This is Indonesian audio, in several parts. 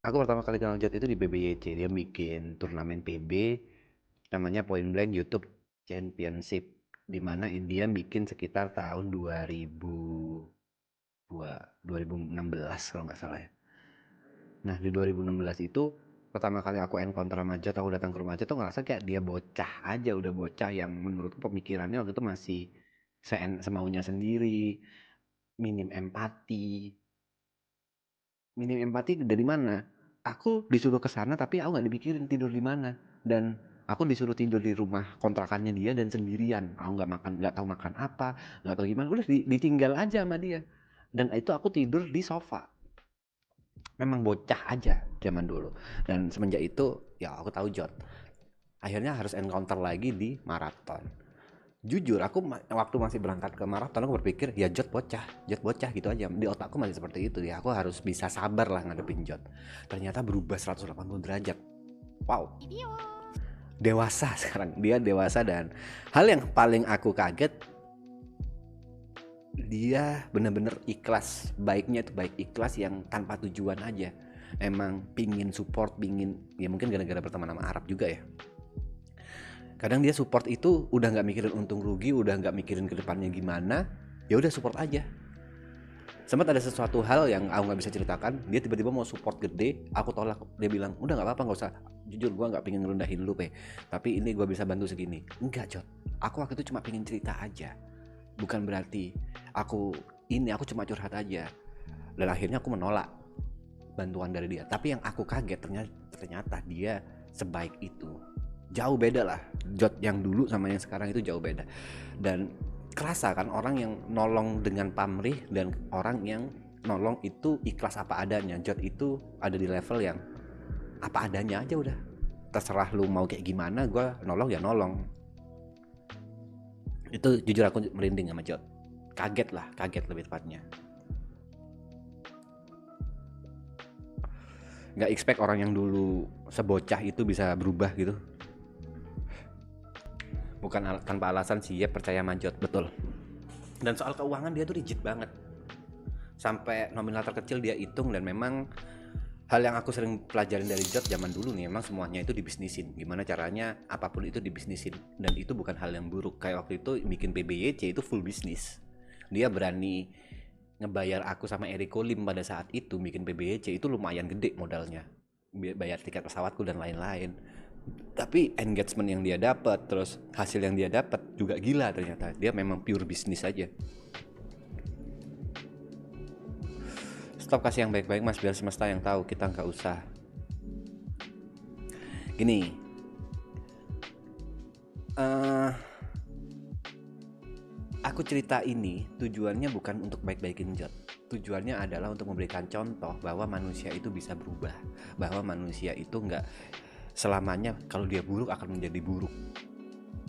Aku pertama kali kenal Jot itu di PBYC, dia bikin turnamen PB namanya Point Blank YouTube Championship, di mana dia bikin sekitar tahun 2016 kalau nggak salah ya. Nah di 2016 itu pertama kali aku encounter sama Jot, aku datang ke rumah Jot tuh ngerasa kayak dia bocah aja, udah bocah yang menurutku pemikirannya waktu itu masih semaunya sendiri, minim empati. Minim empati dari mana? Aku disuruh ke sana tapi aku nggak dipikirin tidur di mana. Dan aku disuruh tidur di rumah kontrakannya dia dan sendirian. Aku nggak makan, nggak tahu makan apa, nggak tahu gimana. Udah ditinggal aja sama dia. Dan itu aku tidur di sofa. Memang bocah aja zaman dulu. Dan semenjak itu ya aku tahu Jot. Akhirnya harus encounter lagi di maraton. Jujur aku waktu masih berangkat ke maraton aku berpikir ya Jot bocah gitu aja, di otakku masih seperti itu ya, aku harus bisa sabar lah ngadepin Jot. Ternyata berubah 180 derajat. Wow, dewasa sekarang, dia dewasa. Dan hal yang paling aku kaget, dia bener-bener ikhlas. Baiknya itu baik ikhlas yang tanpa tujuan aja, emang pingin support, pingin, ya mungkin gara-gara berteman sama Arab juga ya. Kadang dia support itu udah nggak mikirin untung rugi, udah nggak mikirin kedepannya gimana, ya udah support aja. Sempat ada sesuatu hal yang aku nggak bisa ceritakan, dia tiba-tiba mau support gede, aku tolak. Dia bilang udah nggak apa-apa, nggak usah. Jujur gue nggak pengen ngerendahin lu tapi ini gue bisa bantu segini. Enggak Jot, aku waktu itu cuma pengen cerita aja, bukan berarti aku cuma curhat aja. Dan akhirnya aku menolak bantuan dari dia. Tapi yang aku kaget ternyata dia sebaik itu. Jauh beda lah Jot yang dulu sama yang sekarang, itu jauh beda. Dan kerasa kan orang yang nolong dengan pamrih dan orang yang nolong itu ikhlas apa adanya. Jot itu ada di level yang apa adanya aja udah, terserah lu mau kayak gimana, gue nolong ya nolong. Itu jujur aku merinding sama Jot, kaget lebih tepatnya. Nggak expect orang yang dulu sebocah itu bisa berubah gitu. Bukan tanpa alasan sih, ya percaya sama Jot, betul. Dan soal keuangan dia tuh rigid banget, sampai nominal terkecil dia hitung. Dan memang hal yang aku sering pelajarin dari Jot zaman dulu nih, memang semuanya itu dibisnisin. Gimana caranya apapun itu dibisnisin, dan itu bukan hal yang buruk. Kayak waktu itu bikin PBYC itu full bisnis. Dia berani ngebayar aku sama Eriko Lim pada saat itu bikin PBYC itu lumayan gede modalnya, bayar tiket pesawatku dan lain-lain. Tapi engagement yang dia dapat, terus hasil yang dia dapat juga gila. Ternyata dia memang pure bisnis aja. Stop kasih yang baik-baik mas, biar semesta yang tahu, kita nggak usah. Gini, aku cerita ini tujuannya bukan untuk baik-baikin Jot. Tujuannya adalah untuk memberikan contoh bahwa manusia itu bisa berubah, bahwa manusia itu nggak selamanya kalau dia buruk akan menjadi buruk.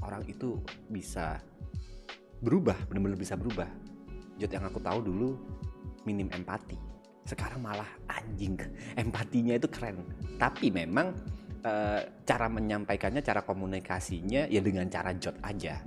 Orang itu bisa berubah, benar-benar bisa berubah. Jot yang aku tahu dulu minim empati, sekarang malah anjing, empatinya itu keren. Tapi memang cara menyampaikannya, cara komunikasinya ya dengan cara Jot aja.